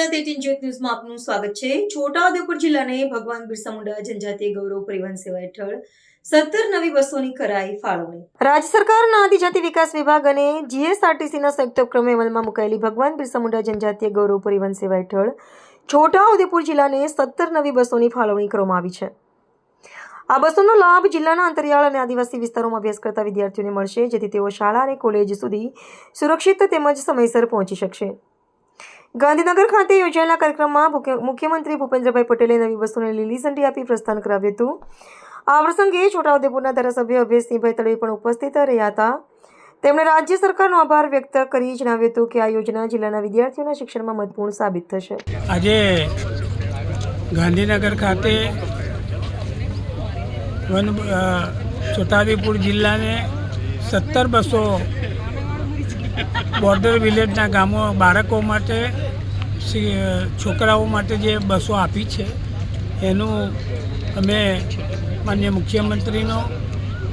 Gujarat 18 jet ન્યૂઝમાં આપનું સ્વાગત છે। છોટાઉદેપુર જિલ્લાને ભગવાન બિરસા મુંડા જનજાતીય ગૌરવ પરિવહન સેવા હેઠળ 17 નવી બસોની કરાઈ ફાળવણી। રાજ્ય સરકારના આદિજાતિ વિકાસ વિભાગ અને જીએસઆરટીસીના સંયુક્ત ઉપક્રમે અમલમાં મુકાયેલી ભગવાન બિરસા મુંડા જનજાતીય ગૌરવ પરિવહન સેવા હેઠળ છોટાઉદેપુર જિલ્લાને 17 નવી બસોની ફાળવણી કરવામાં આવી છે। આ બસોનો લાભ જિલ્લાના અંતરિયાળ અને આદિવાસી વિસ્તારોમાં અભ્યાસ કરતા વિદ્યાર્થીઓને મળશે, જેથી તેઓ શાળા અને કોલેજ સુધી સુરક્ષિત તેમજ સમયસર પહોંચી શકશે। ગાંધીનગર ખાતે યોજાયેલા કાર્યક્રમમાં મુખ્યમંત્રી ભૂપેન્દ્રભાઈ પટેલે નવી બસોને લીલી ઝંડી આપી પ્રસ્થાન કરાવ્યું હતું। આ પ્રસંગે છોટાઉદેપુરના ધારાસભ્ય અભયસિંહભાઈ તડવી પણ ઉપસ્થિત રહ્યા હતા। તેમણે રાજ્ય સરકારનો આભાર વ્યક્ત કરી જણાવ્યું હતું કે આ યોજના જિલ્લાના વિદ્યાર્થીઓના શિક્ષણમાં મહત્વપૂર્ણ સાબિત થશે। આજે ગાંધીનગર ખાતે છોટાઉદેપુર જિલ્લાને 17 બસો બોર્ડર વિલેજના ગામો બાળકો માટે છોકરાઓ માટે જે બસો આપી છે એનું અમે માનનીય મુખ્યમંત્રીનો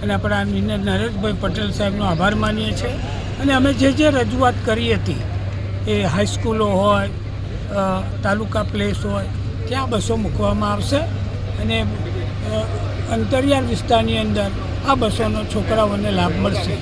અને આપણા નરેશભાઈ પટેલ સાહેબનો આભાર માનીએ છીએ। અને અમે જે રજૂઆત કરી હતી એ હાઈસ્કૂલો હોય, તાલુકા પ્લેસ હોય, ત્યાં બસો મૂકવામાં આવશે અને અંતરિયાળ વિસ્તારની અંદર આ બસોનો છોકરાઓને લાભ મળશે।